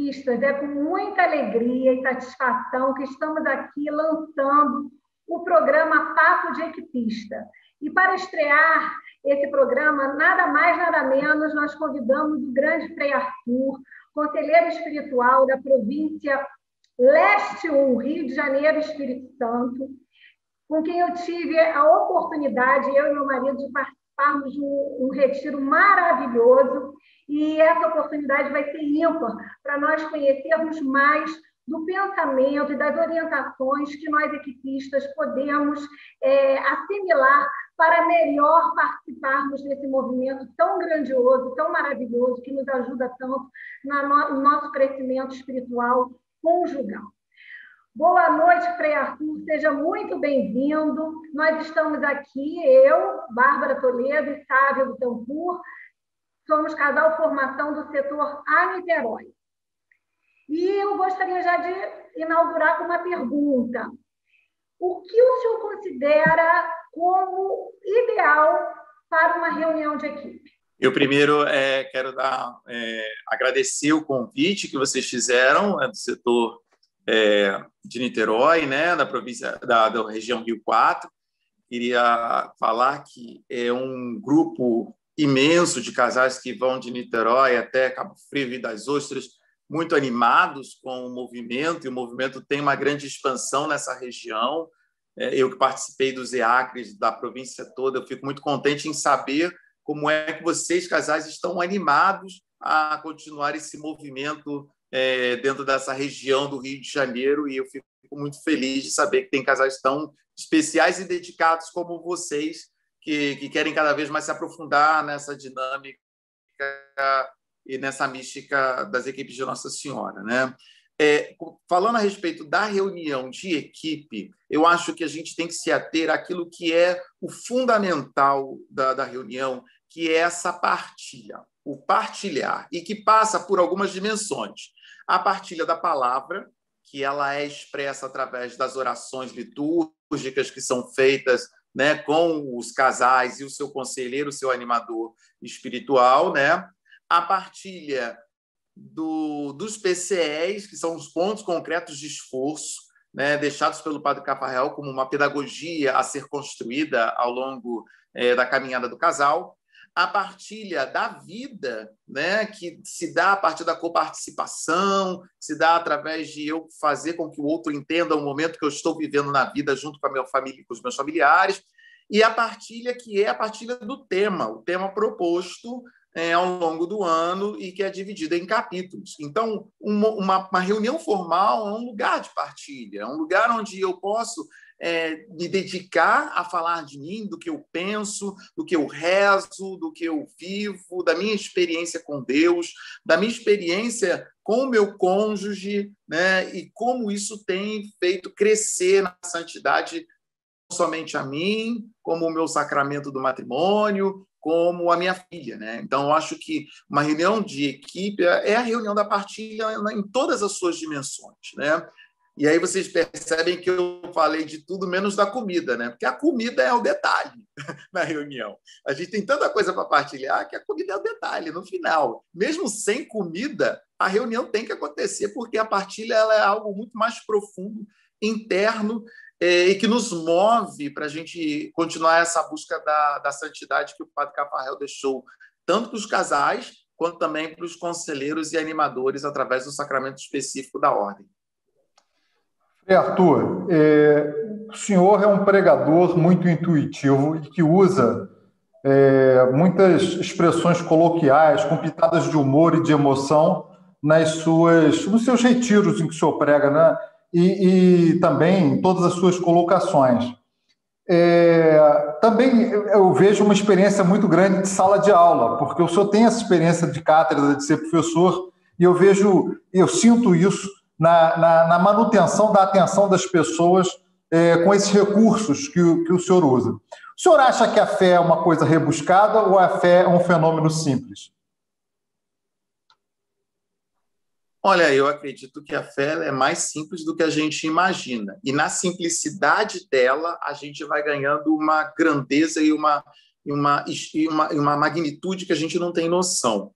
equipistas, é com muita alegria e satisfação que estamos aqui lançando o programa Papo de Equipista. E para estrear esse programa, nada mais, nada menos, nós convidamos o grande Frei Arthur, conselheiro espiritual da província Leste 1, Rio de Janeiro, Espírito Santo, com quem eu tive a oportunidade, eu e meu marido, de participarmos de um retiro maravilhoso, e essa oportunidade vai ser ímpar para nós conhecermos mais do pensamento e das orientações que nós equipistas podemos assimilar para melhor participarmos desse movimento tão grandioso, tão maravilhoso, que nos ajuda tanto no nosso crescimento espiritual conjugal. Boa noite, Frei Arthur, seja muito bem-vindo. Nós estamos aqui, eu, Bárbara Toledo e Sávio Bittencourt, somos casal formação do setor A Niterói. E eu gostaria já de inaugurar com uma pergunta. O que o senhor considera como ideal para uma reunião de equipe? Eu primeiro quero agradecer o convite que vocês fizeram do setor de Niterói, né, da província da região Rio 4. Queria falar que é um grupo imenso de casais que vão de Niterói até Cabo Frio, Rio das Ostras, muito animados com o movimento, e o movimento tem uma grande expansão nessa região. Eu que participei dos EACRES da província toda, eu fico muito contente em saber como é que vocês, casais, estão animados a continuar esse movimento dentro dessa região do Rio de Janeiro, e eu fico muito feliz de saber que tem casais tão especiais e dedicados como vocês, que querem cada vez mais se aprofundar nessa dinâmica e nessa mística das equipes de Nossa Senhora, né? Falando a respeito da reunião de equipe, eu acho que a gente tem que se ater àquilo que é o fundamental da reunião, que é essa partilha, o partilhar, e que passa por algumas dimensões. A partilha da palavra, que ela é expressa através das orações litúrgicas que são feitas, né, com os casais e o seu conselheiro, o seu animador espiritual, né? A partilha dos PCEs, que são os pontos concretos de esforço, né, deixados pelo Padre Cafarel como uma pedagogia a ser construída ao longo da caminhada do casal. A partilha da vida, né, que se dá a partir da coparticipação, se dá através de eu fazer com que o outro entenda o momento que eu estou vivendo na vida junto com a minha família, com os meus familiares. E a partilha que é a partilha do tema, o tema proposto ao longo do ano e que é dividida em capítulos. Então, uma reunião formal é um lugar de partilha, é um lugar onde eu posso me dedicar a falar de mim, do que eu penso, do que eu rezo, do que eu vivo, da minha experiência com Deus, da minha experiência com o meu cônjuge, né? E como isso tem feito crescer na santidade não somente a mim, como o meu sacramento do matrimônio, como a minha filha, né? Então, eu acho que uma reunião de equipe é a reunião da partilha em todas as suas dimensões, né? E aí vocês percebem que eu falei de tudo menos da comida, né? Porque a comida é o detalhe na reunião. A gente tem tanta coisa para partilhar que a comida é o detalhe no final. Mesmo sem comida, a reunião tem que acontecer, porque a partilha ela é algo muito mais profundo, interno, e que nos move para a gente continuar essa busca da santidade que o Padre Cafarel deixou tanto para os casais quanto também para os conselheiros e animadores através do sacramento específico da ordem. Arthur, o senhor é um pregador muito intuitivo e que usa muitas expressões coloquiais, com pitadas de humor e de emoção nos seus retiros em que o senhor prega, né? E também em todas as suas colocações. Também eu vejo uma experiência muito grande de sala de aula, porque o senhor tem essa experiência de cátedra, de ser professor, e eu sinto isso na manutenção da atenção das pessoas com esses recursos que o senhor usa. O senhor acha que a fé é uma coisa rebuscada ou a fé é um fenômeno simples? Olha, eu acredito que a fé é mais simples do que a gente imagina. E na simplicidade dela, a gente vai ganhando uma grandeza e uma magnitude que a gente não tem noção.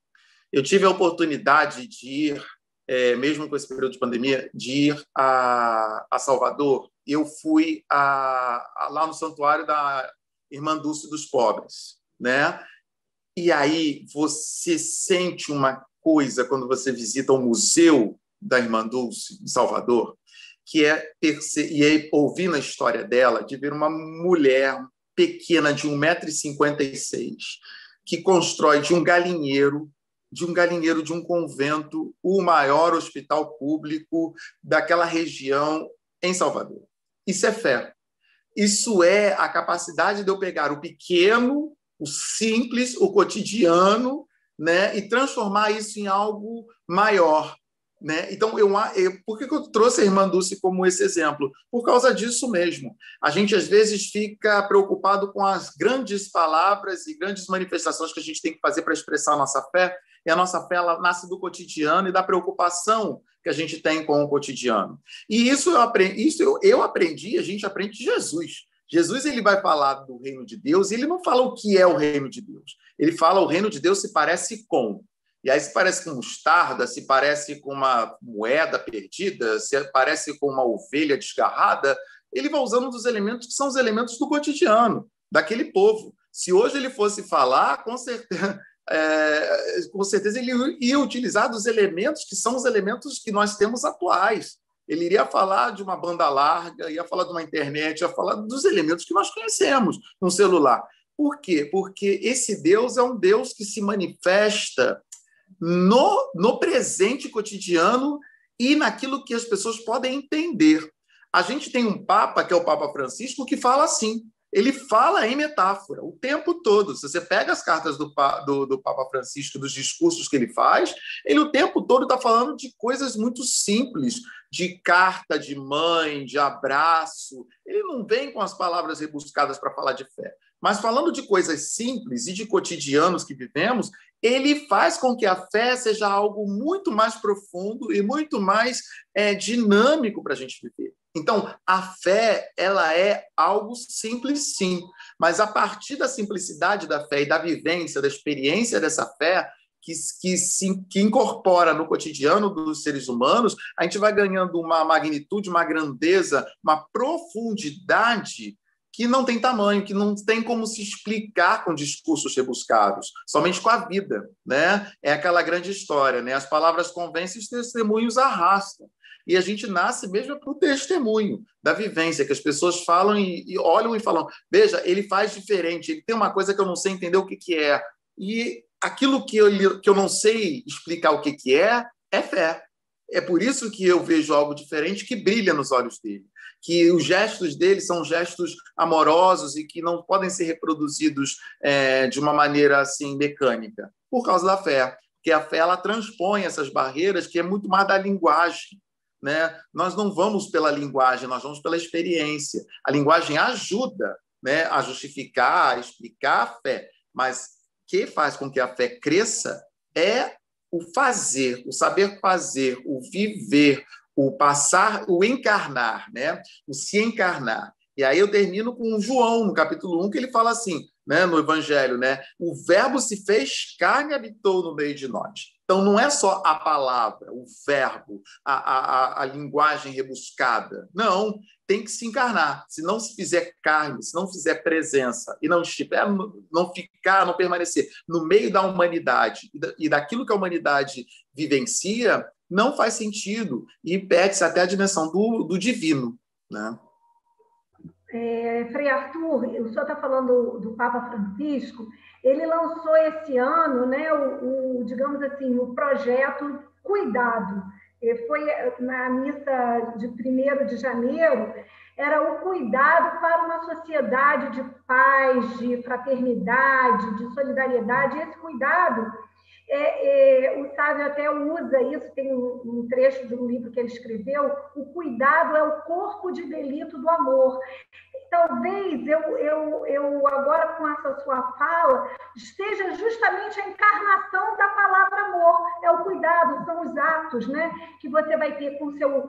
Eu tive a oportunidade de ir mesmo com esse período de pandemia, de ir a Salvador. Eu fui lá no Santuário da Irmã Dulce dos Pobres, né? E aí você sente uma coisa quando você visita o museu da Irmã Dulce, em Salvador, que é ouvir na história dela, de ver uma mulher pequena de 1,56 m, que constrói de um galinheiro de um convento o maior hospital público daquela região em Salvador. Isso é fé. Isso é a capacidade de eu pegar o pequeno, o simples, o cotidiano, né, e transformar isso em algo maior. Né? Então, por que eu trouxe a Irmã Dulce como esse exemplo? Por causa disso mesmo. A gente, às vezes, fica preocupado com as grandes palavras e grandes manifestações que a gente tem que fazer para expressar a nossa fé, e a nossa fé ela nasce do cotidiano e da preocupação que a gente tem com o cotidiano. E isso eu aprendi, a gente aprende de Jesus. Jesus ele vai falar do reino de Deus e ele não fala o que é o reino de Deus. Ele fala o reino de Deus se parece com. E aí se parece com mostarda, se parece com uma moeda perdida, se parece com uma ovelha desgarrada, ele vai usando dos elementos que são os elementos do cotidiano, daquele povo. Se hoje ele fosse falar, com certeza ele ia utilizar dos elementos que são os elementos que nós temos atuais. Ele iria falar de uma banda larga, ia falar de uma internet, ia falar dos elementos que nós conhecemos no celular. Por quê? Porque esse Deus é um Deus que se manifesta no presente cotidiano e naquilo que as pessoas podem entender. A gente tem um Papa, que é o Papa Francisco, que fala assim. Ele fala em metáfora o tempo todo. Se você pega as cartas do Papa Francisco, dos discursos que ele faz, ele o tempo todo está falando de coisas muito simples, de carta de mãe, de abraço. Ele não vem com as palavras rebuscadas para falar de fé. Mas falando de coisas simples e de cotidianos que vivemos, ele faz com que a fé seja algo muito mais profundo e muito mais dinâmico para a gente viver. Então, a fé ela é algo simples, sim, mas a partir da simplicidade da fé e da vivência, da experiência dessa fé, que incorpora no cotidiano dos seres humanos, a gente vai ganhando uma magnitude, uma grandeza, uma profundidade que não tem tamanho, que não tem como se explicar com discursos rebuscados, somente com a vida, né? É aquela grande história, né? As palavras convencem, os testemunhos arrastam. E a gente nasce mesmo para o testemunho da vivência, que as pessoas falam e olham e falam, veja, ele faz diferente, ele tem uma coisa que eu não sei entender o que é. E aquilo que eu não sei explicar o que é fé. É por isso que eu vejo algo diferente que brilha nos olhos dele, que os gestos dele são gestos amorosos e que não podem ser reproduzidos de uma maneira assim mecânica, por causa da fé. Porque a fé ela transpõe essas barreiras, que é muito mais da linguagem. Né? Nós não vamos pela linguagem, nós vamos pela experiência. A linguagem ajuda, né, a justificar, a explicar a fé, mas o que faz com que a fé cresça é o fazer, o saber fazer, o viver, o passar, o encarnar, né? O se encarnar. E aí eu termino com João, no capítulo 1, que ele fala assim, né, no Evangelho, né? O verbo se fez carne e habitou no meio de nós. Então, não é só a palavra, o verbo, a linguagem rebuscada. Não, tem que se encarnar. Se não se fizer carne, se não fizer presença e não estiver, não ficar, não permanecer no meio da humanidade e daquilo que a humanidade vivencia, não faz sentido e perde-se até a dimensão do divino, né? Frei Arthur, o senhor está falando do Papa Francisco, ele lançou esse ano, né, digamos assim, o projeto Cuidado. Foi na missa de 1º de janeiro, era o cuidado para uma sociedade de paz, de fraternidade, de solidariedade. Esse cuidado, o Sávio até usa isso, tem um trecho de um livro que ele escreveu, o cuidado é o corpo de delito do amor. Talvez eu agora, com essa sua fala, esteja justamente a encarnação da palavra amor. É o cuidado, são os atos, né, que você vai ter com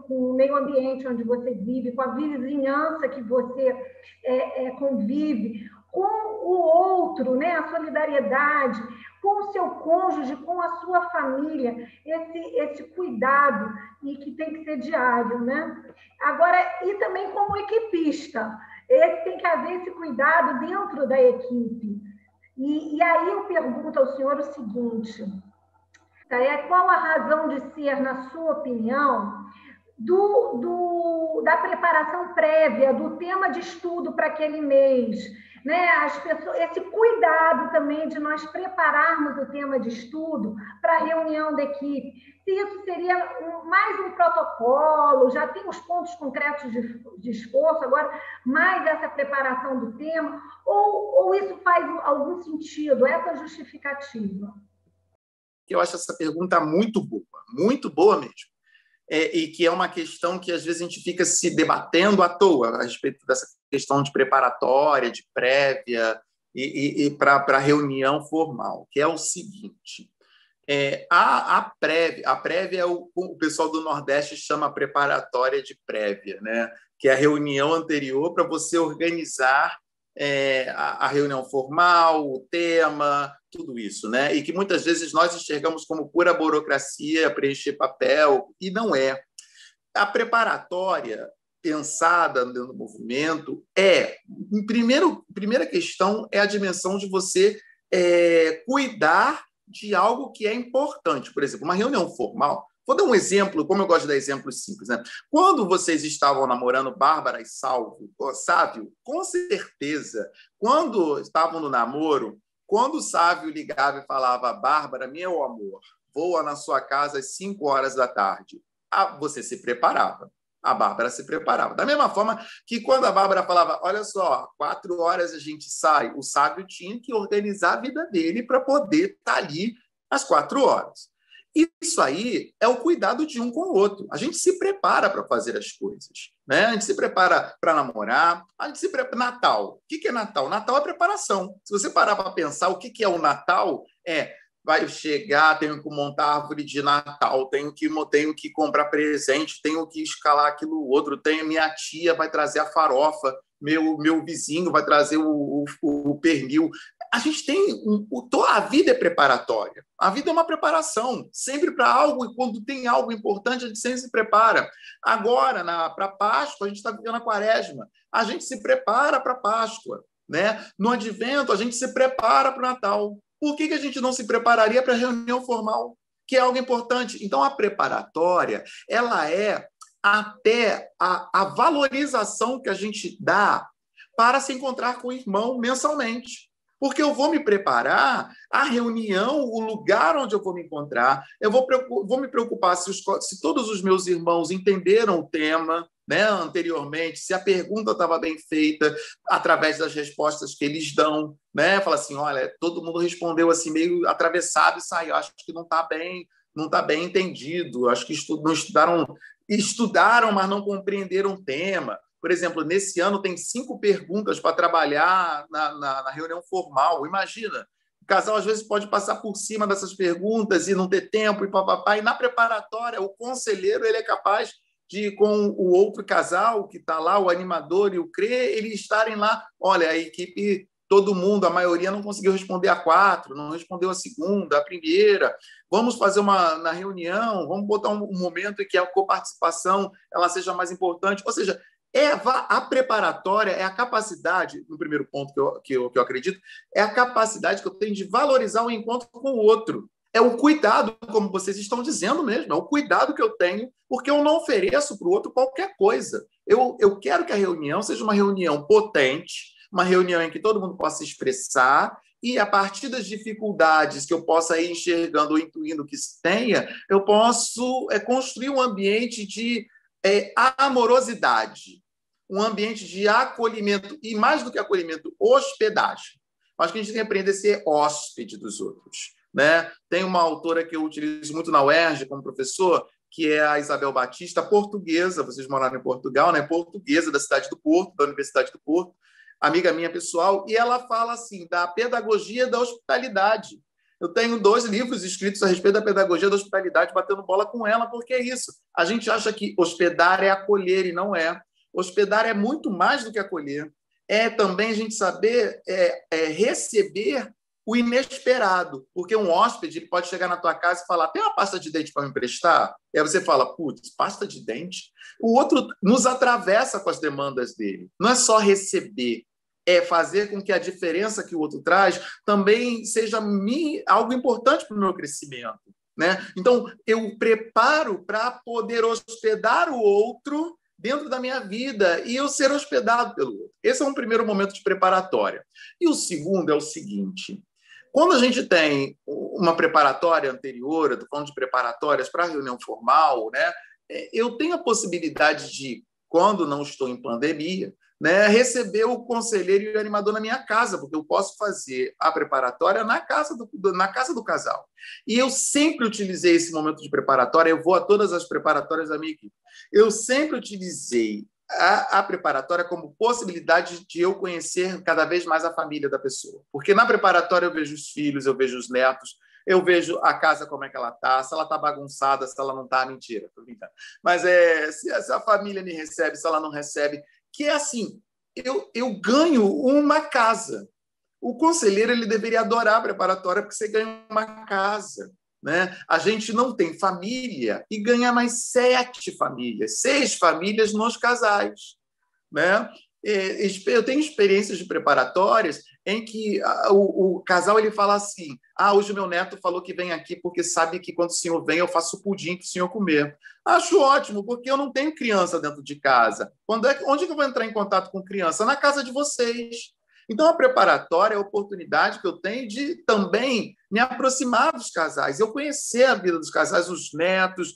o meio ambiente onde você vive, com a vizinhança que você convive, com o outro, né? A solidariedade, com o seu cônjuge, com a sua família, esse cuidado, e que tem que ser diário, né? Agora, e também como equipista, tem que haver esse cuidado dentro da equipe. E aí eu pergunto ao senhor o seguinte, qual a razão de ser, na sua opinião, da preparação prévia, do tema de estudo para aquele mês, né? As pessoas, esse cuidado também de nós prepararmos o tema de estudo para a reunião da equipe. Se isso seria mais um protocolo, já tem os pontos concretos de esforço, agora mais essa preparação do tema, ou isso faz algum sentido, essa justificativa? Eu acho essa pergunta muito boa mesmo. E que é uma questão que, às vezes, a gente fica se debatendo à toa a respeito dessa questão de preparatória, de prévia e para a reunião formal, que é o seguinte. A prévia o pessoal do Nordeste chama preparatória de prévia, né? Que é a reunião anterior para você organizar a reunião formal, o tema, tudo isso, né? E que muitas vezes nós enxergamos como pura burocracia, preencher papel, e não é. A preparatória pensada no movimento primeira questão é a dimensão de você cuidar de algo que é importante. Por exemplo, uma reunião formal. Vou dar um exemplo, como eu gosto de dar exemplos simples, né? Quando vocês estavam namorando Bárbara e Sávio, com certeza, quando estavam no namoro, quando o Sávio ligava e falava: Bárbara, meu amor, vou na sua casa às 5 horas da tarde, você se preparava. A Bárbara se preparava. Da mesma forma que quando a Bárbara falava: olha só, 4 horas a gente sai, o Sávio tinha que organizar a vida dele para poder estar ali às 4 horas. Isso aí é o cuidado de um com o outro. A gente se prepara para fazer as coisas, né? A gente se prepara para namorar, a gente se prepara. Natal. O que é Natal? Natal é preparação. Se você parar para pensar o que é o Natal, vai chegar, tenho que montar árvore de Natal, tenho que comprar presente, tenho que escalar aquilo outro, minha tia vai trazer a farofa, meu vizinho vai trazer o pernil. A gente tem... a vida é preparatória. A vida é uma preparação, sempre para algo, e quando tem algo importante, a gente sempre se prepara. Agora, para Páscoa, a gente está vivendo a Quaresma. A gente se prepara para Páscoa, né? No Advento, a gente se prepara para o Natal. Por que a gente não se prepararia para a reunião formal, que é algo importante? Então, a preparatória, ela é até a valorização que a gente dá para se encontrar com o irmão mensalmente. Porque eu vou me preparar, a reunião, o lugar onde eu vou me encontrar, eu vou me preocupar se todos os meus irmãos entenderam o tema, né, anteriormente, se a pergunta estava bem feita através das respostas que eles dão, né? Fala assim: olha, todo mundo respondeu assim meio atravessado e saiu, acho que não está bem entendido, acho que estudaram, mas não compreenderam o tema. Por exemplo, nesse ano tem 5 perguntas para trabalhar na reunião formal. Imagina, o casal às vezes pode passar por cima dessas perguntas e não ter tempo e papapá. E na preparatória, o conselheiro ele é capaz de, com o outro casal que está lá, o animador e o CRE, eles estarem lá. Olha, a equipe, todo mundo, a maioria não conseguiu responder a 4, não respondeu a segunda, a primeira. Vamos fazer na reunião, vamos botar um momento em que a coparticipação ela seja mais importante. Ou seja, a preparatória é a capacidade, no primeiro ponto que eu acredito, é a capacidade que eu tenho de valorizar o encontro com o outro. É o cuidado, como vocês estão dizendo mesmo, é o cuidado que eu tenho, porque eu não ofereço para o outro qualquer coisa. Eu quero que a reunião seja uma reunião potente, uma reunião em que todo mundo possa se expressar, e a partir das dificuldades que eu possa ir enxergando ou intuindo que tenha, eu posso construir um ambiente de amorosidade, um ambiente de acolhimento, e mais do que acolhimento, hospedagem. Acho que a gente tem que aprender a ser hóspede dos outros, né? Tem uma autora que eu utilizo muito na UERJ como professor, que é a Isabel Batista, portuguesa, vocês moraram em Portugal, né? Portuguesa, da cidade do Porto, da Universidade do Porto, amiga minha pessoal, e ela fala assim, da pedagogia da hospitalidade. Eu tenho 2 livros escritos a respeito da pedagogia da hospitalidade, batendo bola com ela, porque é isso. A gente acha que hospedar é acolher, e não é. Hospedar é muito mais do que acolher. é também a gente saber receber o inesperado, porque um hóspede ele pode chegar na tua casa e falar: tem uma pasta de dente para me emprestar? E aí você fala: putz, pasta de dente? O outro nos atravessa com as demandas dele. Não é só receber, é fazer com que a diferença que o outro traz também seja algo importante para o meu crescimento, né? Então, eu preparo para poder hospedar o outro dentro da minha vida e eu ser hospedado pelo outro. Esse é um primeiro momento de preparatória. E o segundo é o seguinte: quando a gente tem uma preparatória anterior, eu estou falando de preparatórias para a reunião formal, né, eu tenho a possibilidade de, quando não estou em pandemia, né, receber o conselheiro e o animador na minha casa, porque eu posso fazer a preparatória na casa do casal. E eu sempre utilizei esse momento de preparatória, eu vou a todas as preparatórias da minha equipe, eu sempre utilizei a preparatória como possibilidade de eu conhecer cada vez mais a família da pessoa. Porque na preparatória eu vejo os filhos, eu vejo os netos, eu vejo a casa como é que ela está, se ela está bagunçada, se ela não está, mentira, estou brincando. Mas se a família me recebe, se ela não recebe, que é assim, eu ganho uma casa. O conselheiro ele deveria adorar a preparatória porque você ganha uma casa, né? A gente não tem família e ganha mais 7 famílias, 6 famílias nos casais, né? Eu tenho experiências de preparatórias em que o casal ele fala assim: hoje o meu neto falou que vem aqui porque sabe que quando o senhor vem eu faço pudim para o senhor comer. Acho ótimo, porque eu não tenho criança dentro de casa. Onde que eu vou entrar em contato com criança? Na casa de vocês. Então, a preparatória é a oportunidade que eu tenho de também me aproximar dos casais, eu conhecer a vida dos casais, os netos,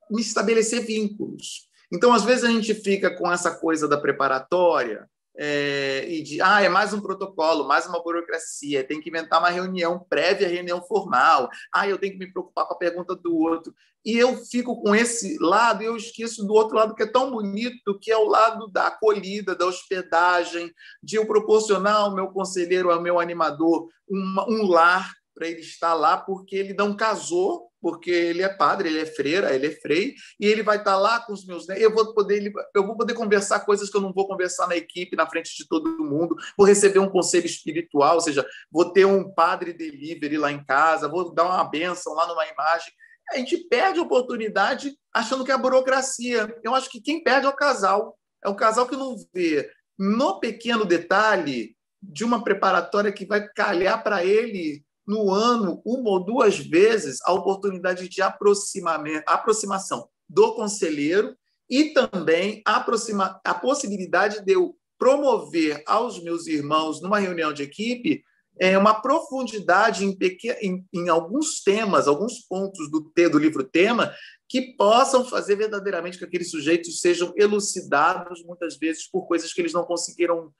me estabelecer vínculos. Então, às vezes, a gente fica com essa coisa da preparatória e de, é mais um protocolo, mais uma burocracia, tem que inventar uma reunião prévia à reunião formal, eu tenho que me preocupar com a pergunta do outro. E eu fico com esse lado e eu esqueço do outro lado que é tão bonito, que é o lado da acolhida, da hospedagem, de eu proporcionar ao meu conselheiro, ao meu animador, um lar para ele estar lá, porque ele não casou, porque ele é padre, ele é freira, ele é frei, e ele vai estar lá com os meus netos. Eu vou poder conversar coisas que eu não vou conversar na equipe, na frente de todo mundo, vou receber um conselho espiritual, ou seja, vou ter um padre delivery lá em casa, vou dar uma bênção lá numa imagem. A gente perde a oportunidade achando que é a burocracia. Eu acho que quem perde é o casal. É o casal que não vê no pequeno detalhe de uma preparatória que vai calhar para ele no ano, 1 ou 2 vezes, a oportunidade de aproximação do conselheiro e também a possibilidade de eu promover aos meus irmãos, numa reunião de equipe, uma profundidade em alguns temas, alguns pontos do livro tema, que possam fazer verdadeiramente que aqueles sujeitos sejam elucidados, muitas vezes, por coisas que eles não conseguiram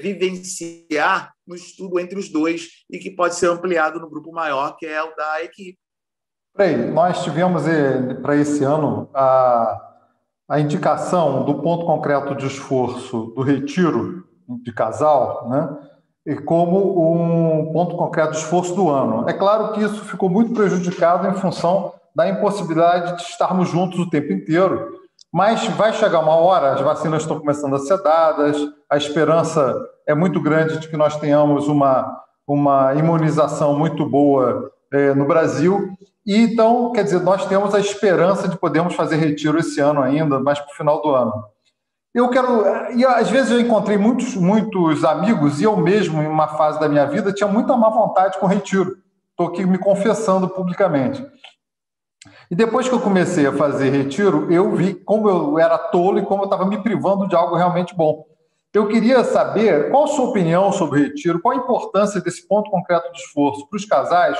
vivenciar no estudo entre os dois e que pode ser ampliado no grupo maior, que é o da equipe. Nós tivemos para esse ano a indicação do ponto concreto de esforço do retiro de casal, né, e como um ponto concreto de esforço do ano. É claro que isso ficou muito prejudicado em função da impossibilidade de estarmos juntos o tempo inteiro, mas vai chegar uma hora, as vacinas estão começando a ser dadas, a esperança é muito grande de que nós tenhamos uma imunização muito boa no Brasil. E então, quer dizer, nós temos a esperança de podermos fazer retiro esse ano ainda, mais para o final do ano. E às vezes eu encontrei muitos amigos, e eu mesmo, em uma fase da minha vida, tinha muita má vontade com retiro. Estou aqui me confessando publicamente. E depois que eu comecei a fazer retiro, eu vi como eu era tolo e como eu estava me privando de algo realmente bom. Eu queria saber qual a sua opinião sobre o retiro, qual a importância desse ponto concreto de esforço para os casais,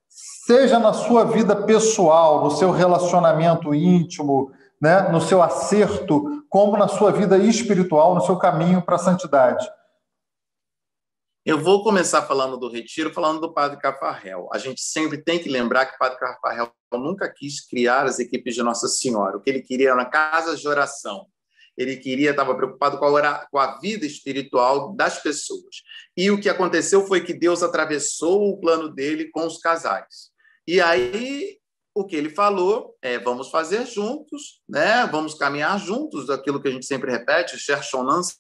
seja na sua vida pessoal, no seu relacionamento íntimo, né, no seu acerto, como na sua vida espiritual, no seu caminho para a santidade. Eu vou começar falando do retiro, falando do Padre Cafarel. A gente sempre tem que lembrar que o Padre Cafarel nunca quis criar as equipes de Nossa Senhora. O que ele queria era casas de oração. Ele estava preocupado com a vida espiritual das pessoas. E o que aconteceu foi que Deus atravessou o plano dele com os casais. E aí o que ele falou é: vamos fazer juntos, né? Vamos caminhar juntos, daquilo que a gente sempre repete, cherchonance.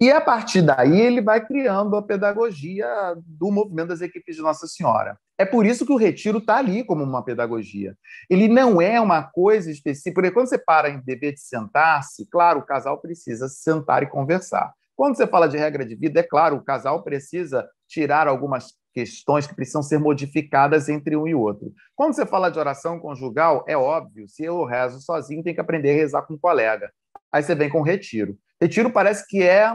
E, a partir daí, ele vai criando a pedagogia do movimento das equipes de Nossa Senhora. É por isso que o retiro está ali como uma pedagogia. Ele não é uma coisa específica, porque quando você para em dever de sentar-se, claro, o casal precisa se sentar e conversar. Quando você fala de regra de vida, é claro, o casal precisa tirar algumas questões que precisam ser modificadas entre um e outro. Quando você fala de oração conjugal, é óbvio, se eu rezo sozinho, tem que aprender a rezar com um colega. Aí você vem com o retiro. Retiro parece que é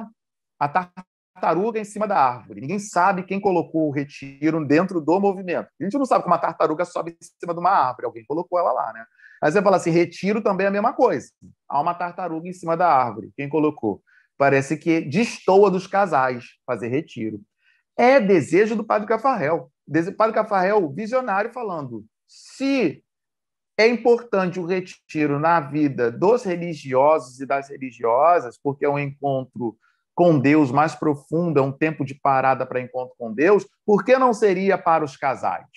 a tartaruga em cima da árvore. Ninguém sabe quem colocou o retiro dentro do movimento. A gente não sabe como uma tartaruga sobe em cima de uma árvore. Alguém colocou ela lá, né? Aí você fala assim, retiro também é a mesma coisa. Há uma tartaruga em cima da árvore. Quem colocou? Parece que destoa dos casais fazer retiro. É desejo do Padre Cafarel. Padre Cafarel, visionário, falando: se é importante o retiro na vida dos religiosos e das religiosas, porque é um encontro com Deus mais profundo, é um tempo de parada para encontro com Deus, por que não seria para os casais?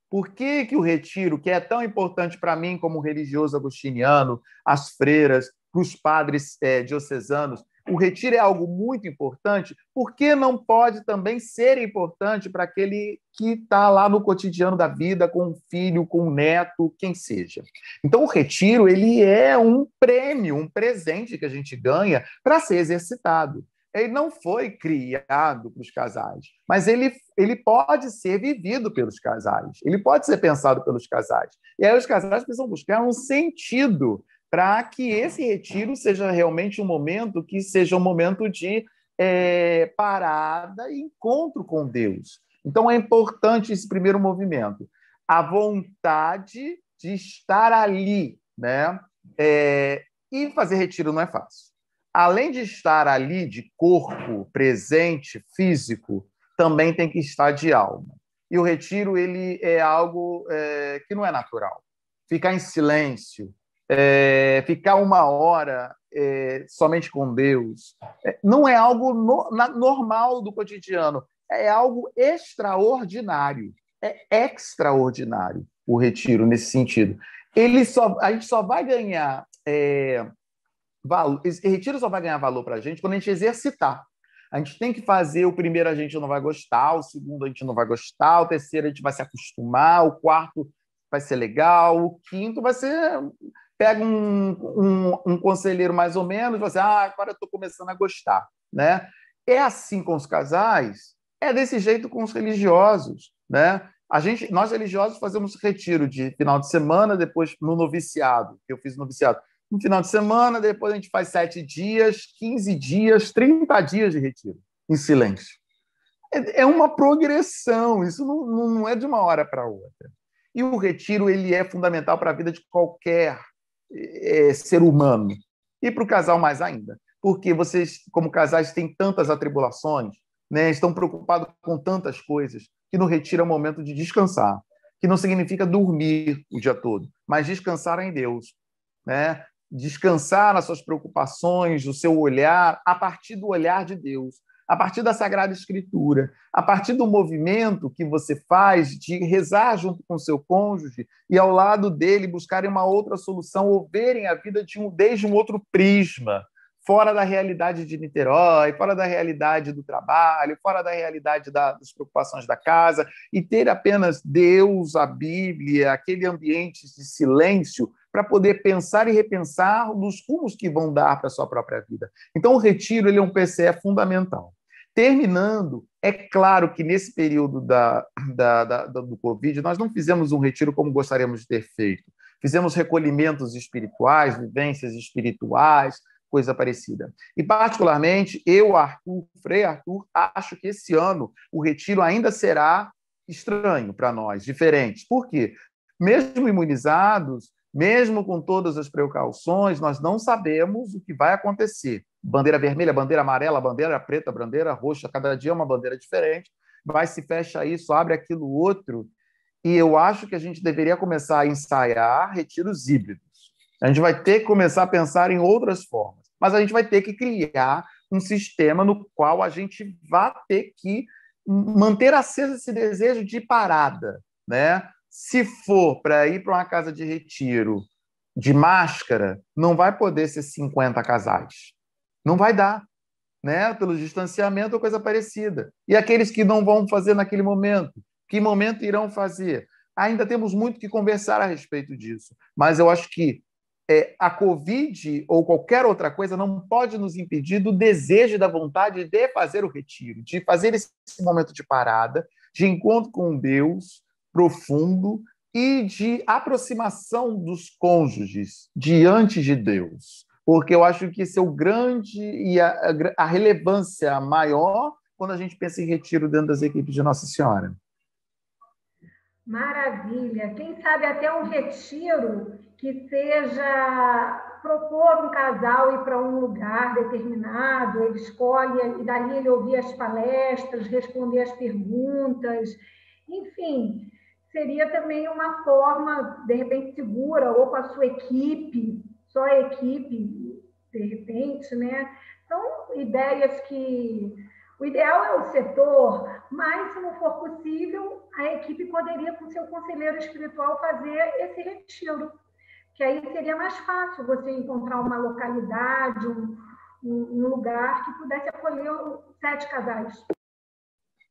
Por que o retiro, que é tão importante para mim como religioso agostiniano, as freiras, para os padres diocesanos, o retiro é algo muito importante, por que não pode também ser importante para aquele que está lá no cotidiano da vida, com um filho, com um neto, quem seja? Então, o retiro ele é um prêmio, um presente que a gente ganha para ser exercitado. Ele não foi criado para os casais, mas ele pode ser vivido pelos casais, ele pode ser pensado pelos casais. E aí os casais precisam buscar um sentido para que esse retiro seja realmente um momento que seja um momento de parada e encontro com Deus. Então, é importante esse primeiro movimento. A vontade de estar ali, né? E fazer retiro não é fácil. Além de estar ali de corpo presente, físico, também tem que estar de alma. E o retiro ele é algo que não é natural. Ficar em silêncio, ficar uma hora somente com Deus, não é algo normal do cotidiano, é algo extraordinário, é extraordinário o retiro nesse sentido. A gente só vai ganhar valor, esse retiro só vai ganhar valor para a gente quando a gente exercitar. A gente tem que fazer, o primeiro a gente não vai gostar, o segundo a gente não vai gostar, o terceiro a gente vai se acostumar, o quarto vai ser legal, o quinto vai ser... Pega um conselheiro mais ou menos e fala assim, agora eu estou começando a gostar. Né? É assim com os casais, é desse jeito com os religiosos. Né? Nós religiosos fazemos retiro de final de semana, depois no noviciado, que eu fiz noviciado. No final de semana, depois a gente faz 7 dias, 15 dias, 30 dias de retiro, em silêncio. É uma progressão, isso não é de uma hora para outra. E o retiro ele é fundamental para a vida de qualquer ser humano. E para o casal mais ainda. Porque vocês, como casais, têm tantas atribulações, né? Estão preocupados com tantas coisas, que no retiro é o momento de descansar. Que não significa dormir o dia todo, mas descansar em Deus. Né? Descansar nas suas preocupações, no seu olhar, a partir do olhar de Deus, a partir da Sagrada Escritura, a partir do movimento que você faz de rezar junto com o seu cônjuge e ao lado dele buscarem uma outra solução ou verem a vida desde um outro prisma, fora da realidade de Niterói, fora da realidade do trabalho, fora da realidade das preocupações da casa, e ter apenas Deus, a Bíblia, aquele ambiente de silêncio para poder pensar e repensar nos rumos que vão dar para a sua própria vida. Então, o retiro ele é um PCE fundamental. Terminando, é claro que nesse período do Covid, nós não fizemos um retiro como gostaríamos de ter feito. Fizemos recolhimentos espirituais, vivências espirituais, coisa parecida. E, particularmente, eu, Frei Arthur, acho que esse ano o retiro ainda será estranho para nós, diferente. Por quê? Mesmo imunizados, mesmo com todas as precauções, nós não sabemos o que vai acontecer. Bandeira vermelha, bandeira amarela, bandeira preta, bandeira roxa, cada dia é uma bandeira diferente. Vai, se fecha isso, abre aquilo outro. E eu acho que a gente deveria começar a ensaiar retiros híbridos. A gente vai ter que começar a pensar em outras formas. Mas a gente vai ter que criar um sistema no qual a gente vai ter que manter aceso esse desejo de parada, né? Se for para ir para uma casa de retiro de máscara, não vai poder ser 50 casais. Não vai dar, né? Pelo distanciamento ou coisa parecida. E aqueles que não vão fazer naquele momento, que momento irão fazer? Ainda temos muito que conversar a respeito disso. Mas eu acho que a Covid ou qualquer outra coisa não pode nos impedir do desejo e da vontade de fazer o retiro, de fazer esse momento de parada, de encontro com Deus profundo e de aproximação dos cônjuges diante de Deus. Porque eu acho que esse é o grande e a relevância maior quando a gente pensa em retiro dentro das equipes de Nossa Senhora. Maravilha! Quem sabe até um retiro que seja propor um casal ir para um lugar determinado, ele escolhe, e dali ele ouvir as palestras, responder as perguntas, enfim, seria também uma forma, de repente, segura, ou com a sua equipe, só a equipe, de repente, né? São ideias que... O ideal é o setor, mas, se não for possível, a equipe poderia, com seu conselheiro espiritual, fazer esse retiro, que aí seria mais fácil você encontrar uma localidade, um lugar que pudesse acolher 7 casais.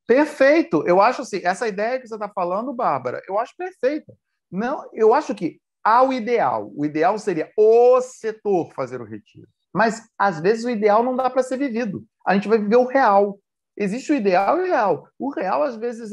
Perfeito! Eu acho assim, essa ideia que você está falando, Bárbara, eu acho perfeita. Não, eu acho que há o ideal seria o setor fazer o retiro. Mas, às vezes, o ideal não dá para ser vivido. A gente vai viver o real. Existe o ideal e o real. O real, às vezes,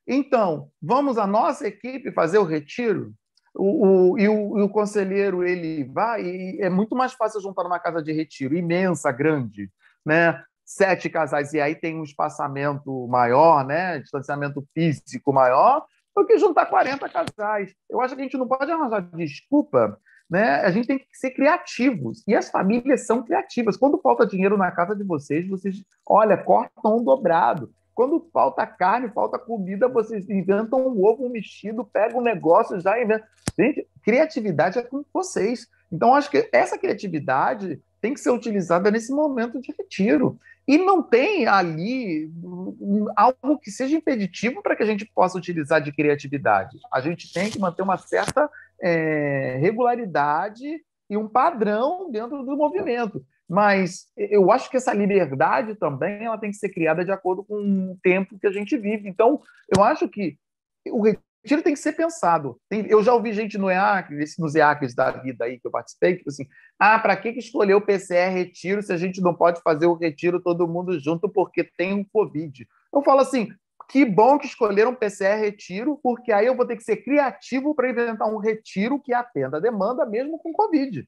então, vamos a nossa equipe fazer o retiro? O conselheiro, ele vai, e é muito mais fácil juntar numa casa de retiro imensa, grande, né? 7 casais, e aí tem um espaçamento maior, né? Distanciamento físico maior, do que juntar 40 casais. Eu acho que a gente não pode arranjar desculpa, né? A gente tem que ser criativos. E as famílias são criativas. Quando falta dinheiro na casa de vocês, olha, cortam um dobrado. Quando falta carne, falta comida, vocês inventam um ovo mexido, pegam um negócio, já inventam. Gente, criatividade é com vocês. Então, acho que essa criatividade tem que ser utilizada nesse momento de retiro. E não tem ali algo que seja impeditivo para que a gente possa utilizar de criatividade. A gente tem que manter uma certa regularidade e um padrão dentro do movimento. Mas eu acho que essa liberdade também ela tem que ser criada de acordo com o tempo que a gente vive. Então, eu acho que o retiro tem que ser pensado. Eu já ouvi gente nos EACs da vida aí que eu participei, tipo assim, para que escolher o PCR retiro se a gente não pode fazer o retiro todo mundo junto porque tem um Covid? Eu falo assim, que bom que escolheram PCR retiro, porque aí eu vou ter que ser criativo para inventar um retiro que atenda a demanda mesmo com Covid.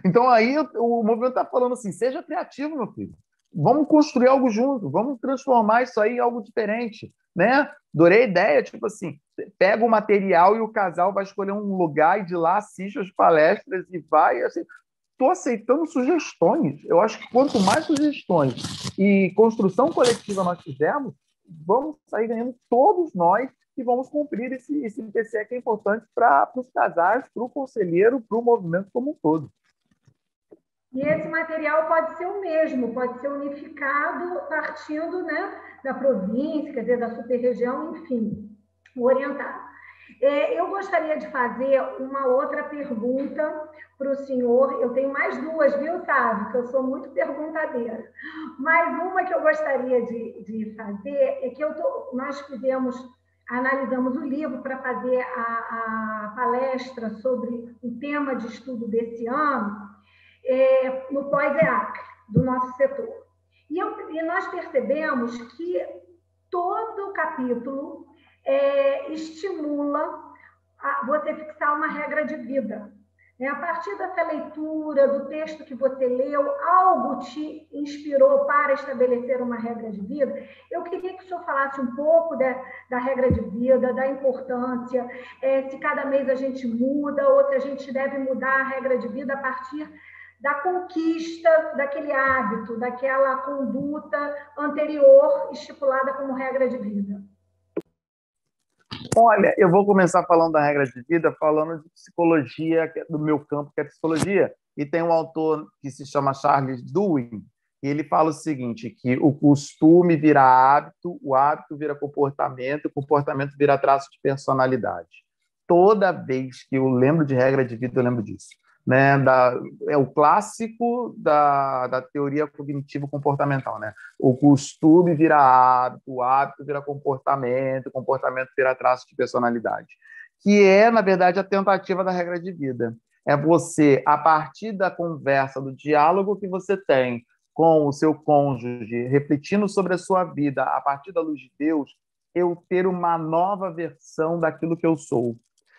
Então aí o movimento está falando assim, seja criativo, meu filho. Vamos construir algo junto, vamos transformar isso aí em algo diferente, né? Adorei a ideia, tipo assim, pega o material e o casal vai escolher um lugar e de lá assiste as palestras e vai, assim, estou aceitando sugestões. Eu acho que quanto mais sugestões e construção coletiva nós fizermos, vamos sair ganhando todos nós e vamos cumprir esse PCE que é importante para os casais, para o conselheiro, para o movimento como um todo. E esse material pode ser o mesmo, pode ser unificado partindo, né, da província, quer dizer, da super-região, enfim, orientado. Eu gostaria de fazer uma outra pergunta para o senhor. Eu tenho mais 2, viu, Sávio? Que eu sou muito perguntadeira. Mas uma que eu gostaria de fazer é que nós analisamos o livro para fazer a palestra sobre o tema de estudo desse ano, no pós-EAC, do nosso setor. E nós percebemos que todo o capítulo estimula você fixar uma regra de vida. A partir dessa leitura, do texto que você leu, algo te inspirou para estabelecer uma regra de vida? Eu queria que o senhor falasse um pouco da regra de vida, da importância, se cada mês a gente muda ou se a gente deve mudar a regra de vida a partir da conquista daquele hábito, daquela conduta anterior estipulada como regra de vida. Olha, eu vou começar falando da regra de vida, falando de psicologia, que é do meu campo, que é psicologia. E tem um autor que se chama Charles Duhigg, E ele fala o seguinte, que o costume vira hábito, o hábito vira comportamento, o comportamento vira traço de personalidade. Toda vez que eu lembro de regra de vida, eu lembro disso. Né? É o clássico da teoria cognitivo-comportamental. Né? O costume vira hábito, o hábito vira comportamento, o comportamento vira traço de personalidade. Que é, na verdade, a tentativa da regra de vida. É você, a partir da conversa, do diálogo que você tem com o seu cônjuge, refletindo sobre a sua vida, a partir da luz de Deus, eu ter uma nova versão daquilo que eu sou.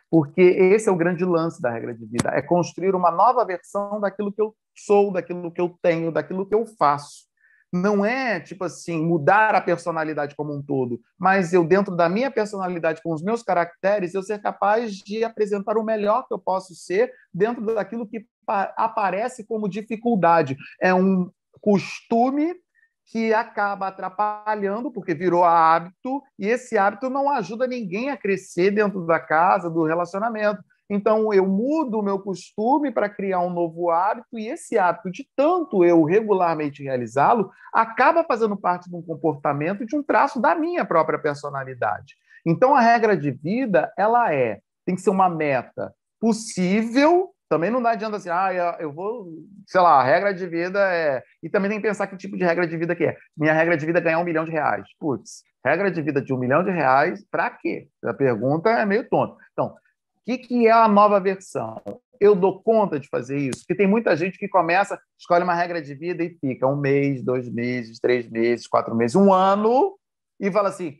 Porque esse é o grande lance da regra de vida, é construir uma nova versão daquilo que eu sou, daquilo que eu tenho, daquilo que eu faço. Não é, tipo assim, mudar a personalidade como um todo, mas eu, dentro da minha personalidade, com os meus caracteres, eu ser capaz de apresentar o melhor que eu posso ser dentro daquilo que aparece como dificuldade. É um costume que acaba atrapalhando, porque virou hábito, e esse hábito não ajuda ninguém a crescer dentro da casa, do relacionamento. Então, eu mudo o meu costume para criar um novo hábito, e esse hábito, de tanto eu regularmente realizá-lo, acaba fazendo parte de um comportamento, de um traço da minha própria personalidade. Então, a regra de vida, tem que ser uma meta possível. Também não dá adianta assim, eu vou, sei lá, a regra de vida é... E também tem que pensar que tipo de regra de vida que é. Minha regra de vida é ganhar R$1 milhão. Putz, regra de vida de R$1 milhão, para quê? A pergunta é meio tonta. Então, o que é a nova versão? Eu dou conta de fazer isso? Porque tem muita gente que começa, escolhe uma regra de vida e fica 1 mês, 2 meses, 3 meses, 4 meses, 1 ano, e fala assim,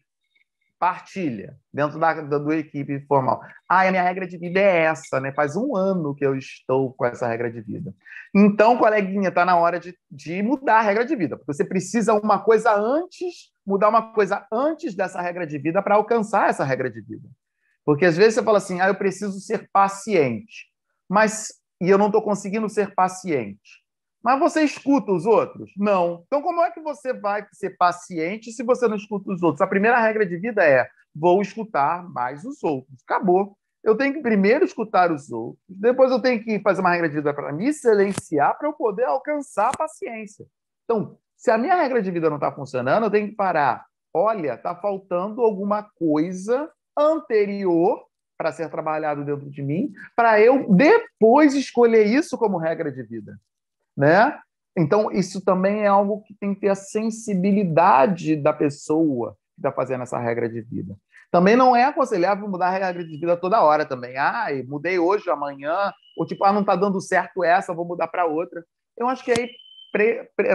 partilha dentro da equipe formal. A minha regra de vida é essa, né? Faz 1 ano que eu estou com essa regra de vida. Então, coleguinha, está na hora de mudar a regra de vida. Porque você precisa mudar uma coisa antes dessa regra de vida para alcançar essa regra de vida. Porque às vezes você fala assim, eu preciso ser paciente, e eu não estou conseguindo ser paciente. Mas você escuta os outros? Não. Então, como é que você vai ser paciente se você não escuta os outros? A primeira regra de vida é, vou escutar mais os outros. Acabou. Eu tenho que primeiro escutar os outros, depois eu tenho que fazer uma regra de vida para me silenciar para eu poder alcançar a paciência. Então, se a minha regra de vida não está funcionando, eu tenho que parar. Olha, está faltando alguma coisa anterior para ser trabalhado dentro de mim, para eu depois escolher isso como regra de vida. Né? Então, isso também é algo que tem que ter a sensibilidade da pessoa que está fazendo essa regra de vida. Também não é aconselhável mudar a regra de vida toda hora também. Mudei hoje, amanhã, ou tipo, não está dando certo essa, vou mudar para outra. Eu acho que aí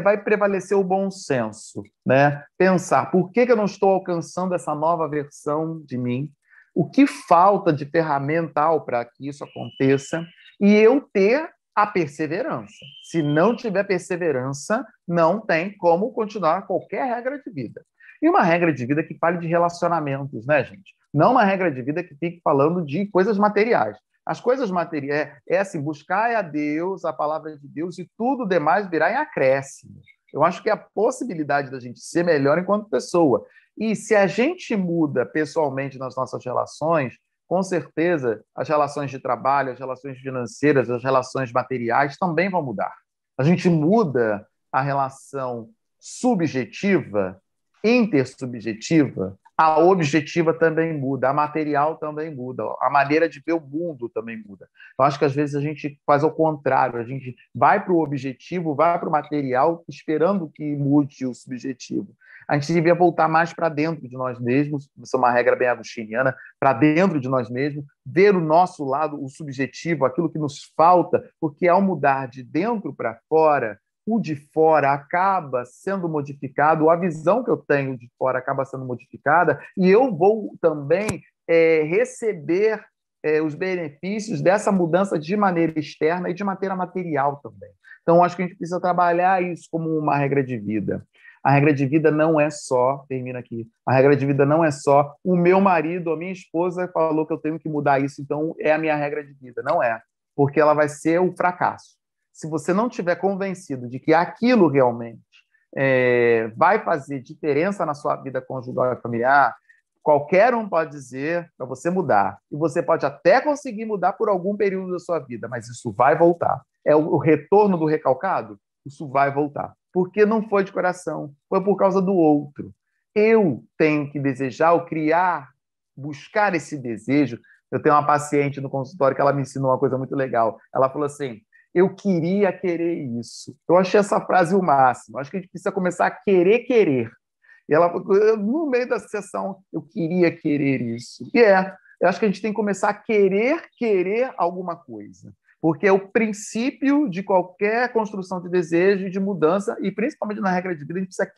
vai prevalecer o bom senso, né? Pensar, por que eu não estou alcançando essa nova versão de mim? O que falta de ferramental para que isso aconteça? E eu ter a perseverança. Se não tiver perseverança, não tem como continuar qualquer regra de vida. E uma regra de vida que fale de relacionamentos, né, gente? Não uma regra de vida que fique falando de coisas materiais. As coisas materiais assim, buscar a Deus, a palavra de Deus, e tudo demais virá em acréscimo. Eu acho que é a possibilidade da gente ser melhor enquanto pessoa. E se a gente muda pessoalmente nas nossas relações, com certeza, as relações de trabalho, as relações financeiras, as relações materiais também vão mudar. A gente muda a relação subjetiva, intersubjetiva, a objetiva também muda, a material também muda, a maneira de ver o mundo também muda. Eu acho que às vezes a gente faz ao contrário, a gente vai para o objetivo, vai para o material, esperando que mude o subjetivo. A gente devia voltar mais para dentro de nós mesmos, isso é uma regra bem agostiniana, para dentro de nós mesmos, ver o nosso lado, o subjetivo, aquilo que nos falta, porque ao mudar de dentro para fora, o de fora acaba sendo modificado, a visão que eu tenho de fora acaba sendo modificada, e eu vou também receber os benefícios dessa mudança de maneira externa e de maneira material também. Então, acho que a gente precisa trabalhar isso como uma regra de vida. A regra de vida não é só, termina aqui, a regra de vida não é só o meu marido, a minha esposa falou que eu tenho que mudar isso, então é a minha regra de vida. Não é, porque ela vai ser o fracasso. Se você não estiver convencido de que aquilo realmente vai fazer diferença na sua vida conjugal e familiar, qualquer um pode dizer para você mudar. E você pode até conseguir mudar por algum período da sua vida, mas isso vai voltar. É o retorno do recalcado? Isso vai voltar. porque não foi de coração, foi por causa do outro. Eu tenho que desejar, ou criar, buscar esse desejo. Eu tenho uma paciente no consultório que ela me ensinou uma coisa muito legal. Ela falou assim, eu queria querer isso. Eu achei essa frase o máximo. Acho que a gente precisa começar a querer. E ela, no meio da sessão, eu queria querer isso. Eu acho que a gente tem que começar a querer alguma coisa. Porque é o princípio de qualquer construção de desejo e de mudança, e principalmente na regra de vida, a gente precisa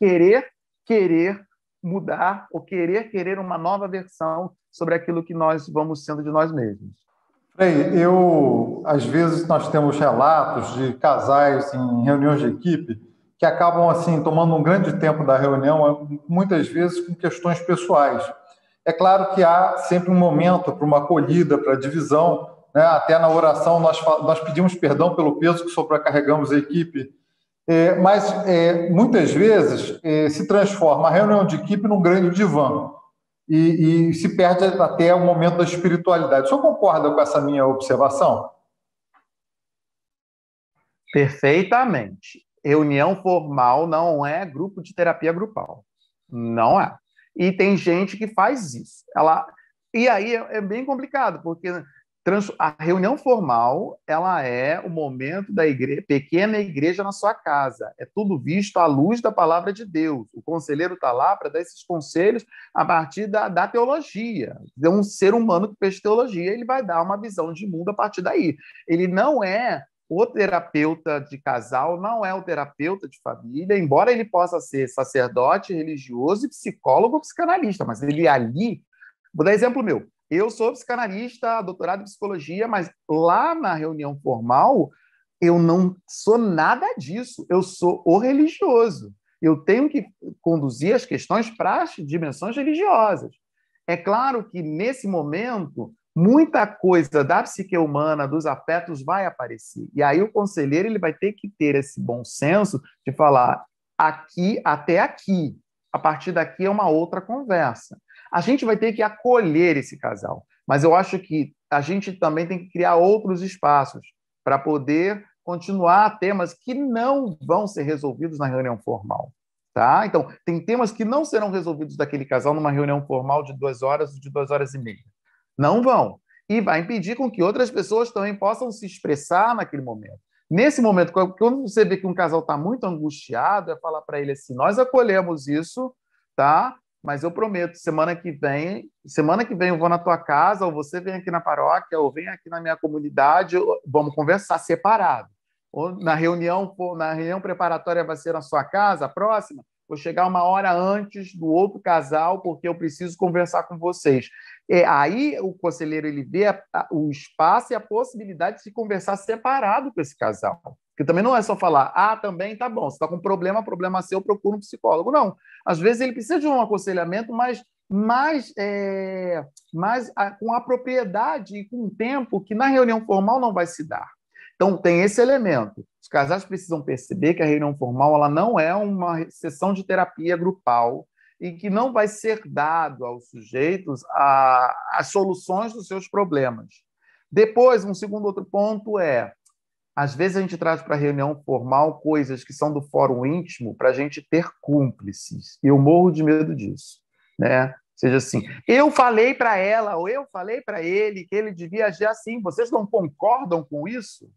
querer mudar, ou querer uma nova versão sobre aquilo que nós vamos sendo de nós mesmos. Frei, às vezes nós temos relatos de casais em reuniões de equipe que acabam assim tomando um grande tempo da reunião, muitas vezes com questões pessoais. É claro que há sempre um momento para uma acolhida, para divisão, né? Até na oração nós pedimos perdão pelo peso que sobrecarregamos a equipe, mas muitas vezes se transforma a reunião de equipe num grande divã e se perde até o momento da espiritualidade. O senhor concorda com essa minha observação? Perfeitamente. Reunião formal não é grupo de terapia grupal. Não é. E tem gente que faz isso. E aí é bem complicado, porque a reunião formal ela é o momento da pequena igreja na sua casa. É tudo visto à luz da palavra de Deus. O conselheiro está lá para dar esses conselhos a partir da teologia. É um ser humano que fez teologia, ele vai dar uma visão de mundo a partir daí. Ele não é o terapeuta de casal, não é o terapeuta de família, embora ele possa ser sacerdote, religioso, psicólogo ou psicanalista, mas ele ali... Vou dar exemplo meu. Eu sou psicanalista, doutorado em psicologia, mas lá na reunião formal, eu não sou nada disso. Eu sou o religioso. Eu tenho que conduzir as questões para as dimensões religiosas. É claro que, nesse momento, muita coisa da psique humana, dos afetos, vai aparecer. E aí o conselheiro ele vai ter que ter esse bom senso de falar aqui até aqui. A partir daqui é uma outra conversa. A gente vai ter que acolher esse casal, mas eu acho que a gente também tem que criar outros espaços para poder continuar temas que não vão ser resolvidos na reunião formal. Tá? Então, tem temas que não serão resolvidos daquele casal numa reunião formal de 2 horas ou de 2 horas e meia. Não vão. E vai impedir com que outras pessoas também possam se expressar naquele momento. Nesse momento, quando você vê que um casal está muito angustiado, é falar para ele assim, nós acolhemos isso, tá? Mas eu prometo, semana que vem eu vou na tua casa, ou você vem aqui na paróquia, ou vem aqui na minha comunidade, vamos conversar separado. Ou na reunião preparatória vai ser na sua casa, a próxima, vou chegar 1 hora antes do outro casal, porque eu preciso conversar com vocês. Aí o conselheiro ele vê o espaço e a possibilidade de se conversar separado com esse casal. Porque também não é só falar, também tá bom, você está com problema seu, procura um psicólogo. Não. Às vezes ele precisa de um aconselhamento com a propriedade e com um tempo que na reunião formal não vai se dar. Então, tem esse elemento. Os casais precisam perceber que a reunião formal ela não é uma sessão de terapia grupal e que não vai ser dado aos sujeitos as soluções dos seus problemas. Depois, outro ponto às vezes a gente traz para a reunião formal coisas que são do fórum íntimo para a gente ter cúmplices. E eu morro de medo disso. Né? Seja assim, eu falei para ela ou eu falei para ele que ele devia agir assim. Vocês não concordam com isso?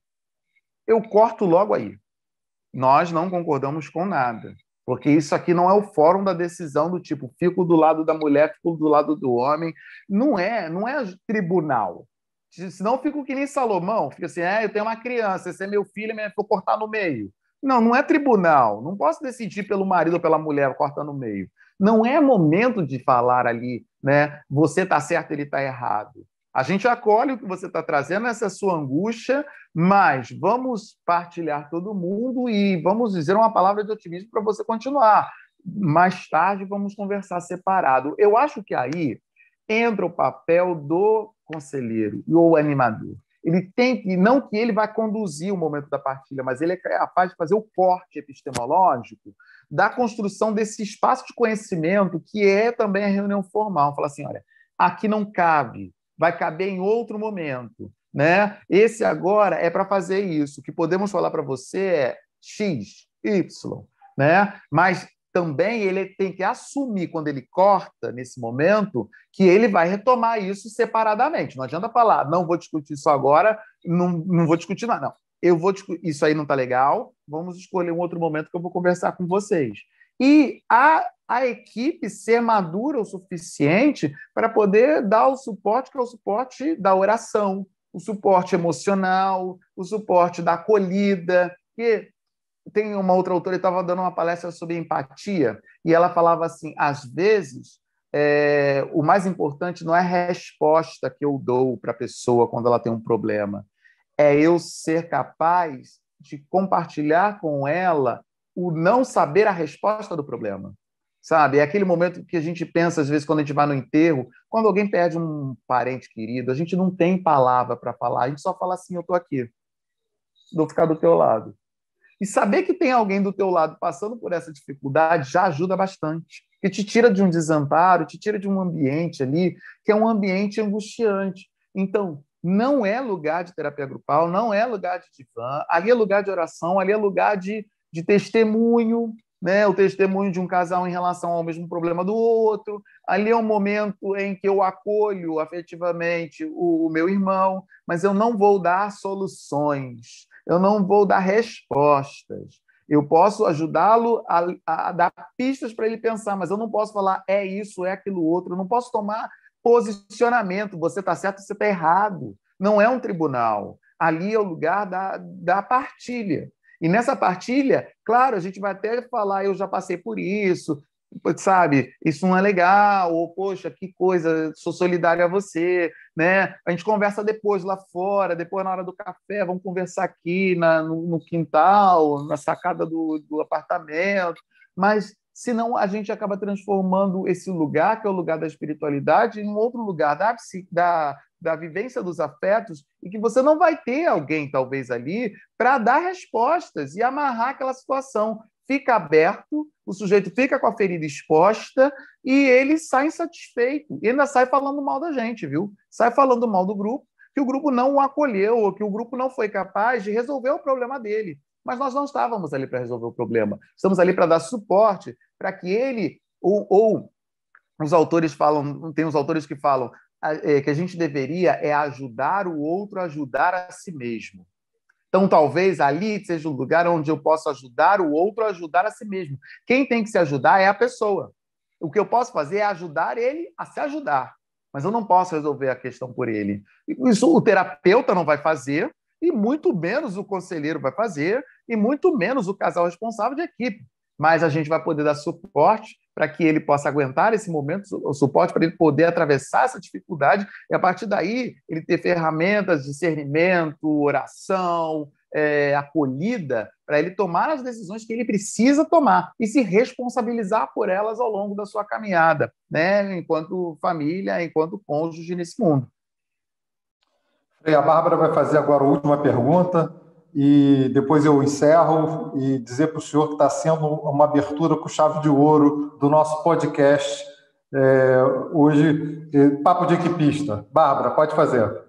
Eu corto logo aí. Nós não concordamos com nada. Porque isso aqui não é o fórum da decisão do tipo, fico do lado da mulher, fico do lado do homem. Não é tribunal. Senão eu fico que nem Salomão, fica assim, eu tenho uma criança, esse é meu filho, vou cortar no meio. Não é tribunal, não posso decidir pelo marido ou pela mulher, cortar no meio. Não é momento de falar ali, né? Você está certo, ele está errado. A gente acolhe o que você está trazendo, essa sua angústia, mas vamos partilhar todo mundo e vamos dizer uma palavra de otimismo para você continuar. Mais tarde vamos conversar separado. Eu acho que aí entra o papel do conselheiro ou animador. Ele tem que, não que ele vai conduzir o momento da partilha, mas ele é capaz de fazer o corte epistemológico da construção desse espaço de conhecimento que é também a reunião formal. Fala assim, olha, aqui não cabe, vai caber em outro momento. Né? Esse agora é para fazer isso. O que podemos falar para você é X, Y. né? Mas também ele tem que assumir, quando ele corta, nesse momento, que ele vai retomar isso separadamente. Não adianta falar, não vou discutir isso agora, não vou discutir nada. Não, eu vou discutir, isso aí não está legal, vamos escolher um outro momento que eu vou conversar com vocês. E a equipe ser madura o suficiente para poder dar o suporte, que é o suporte da oração, o suporte emocional, o suporte da acolhida, que tem uma outra autora que estava dando uma palestra sobre empatia, e ela falava assim, às vezes, o mais importante não é a resposta que eu dou para a pessoa quando ela tem um problema, é eu ser capaz de compartilhar com ela o não saber a resposta do problema. Sabe? É aquele momento que a gente pensa, às vezes, quando a gente vai no enterro, quando alguém perde um parente querido, a gente não tem palavra para falar, a gente só fala assim, eu estou aqui, vou ficar do teu lado. E saber que tem alguém do teu lado passando por essa dificuldade já ajuda bastante. Que te tira de um desamparo, te tira de um ambiente ali, que é um ambiente angustiante. Então, não é lugar de terapia grupal, não é lugar de divã, ali é lugar de oração, ali é lugar de testemunho, né? O testemunho de um casal em relação ao mesmo problema do outro. Ali é um momento em que eu acolho afetivamente o meu irmão, mas eu não vou dar soluções, eu não vou dar respostas. Eu posso ajudá-lo a dar pistas para ele pensar, mas eu não posso falar é isso, é aquilo outro. Eu não posso tomar posicionamento. Você está certo, você está errado. Não é um tribunal. Ali é o lugar da partilha. E nessa partilha, claro, a gente vai até falar, eu já passei por isso, sabe? Isso não é legal, ou, poxa, que coisa, sou solidário a você, né? A gente conversa depois lá fora, depois na hora do café, vamos conversar aqui no quintal, na sacada do apartamento, mas senão a gente acaba transformando esse lugar, que é o lugar da espiritualidade, em um outro lugar da vivência dos afetos, e que você não vai ter alguém, talvez, ali para dar respostas e amarrar aquela situação. Fica aberto, o sujeito fica com a ferida exposta e ele sai insatisfeito. E ainda sai falando mal da gente, viu? Sai falando mal do grupo, que o grupo não o acolheu, ou que o grupo não foi capaz de resolver o problema dele. Mas nós não estávamos ali para resolver o problema. Estamos ali para dar suporte para que ele, ou os autores falam, tem os autores que falam que a gente deveria ajudar o outro a ajudar a si mesmo. Então, talvez ali seja o lugar onde eu posso ajudar o outro a ajudar a si mesmo. Quem tem que se ajudar é a pessoa. O que eu posso fazer é ajudar ele a se ajudar, mas eu não posso resolver a questão por ele. Isso o terapeuta não vai fazer, e muito menos o conselheiro vai fazer, e muito menos o casal responsável de equipe. Mas a gente vai poder dar suporte para que ele possa aguentar esse momento, o suporte para ele poder atravessar essa dificuldade, e a partir daí ele ter ferramentas de discernimento, oração, acolhida, para ele tomar as decisões que ele precisa tomar e se responsabilizar por elas ao longo da sua caminhada, né? Enquanto família, enquanto cônjuge nesse mundo. A Bárbara vai fazer agora a última pergunta e depois eu encerro e dizer para o senhor que está sendo uma abertura com chave de ouro do nosso podcast hoje, Papo de Equipista. Bárbara, pode fazer.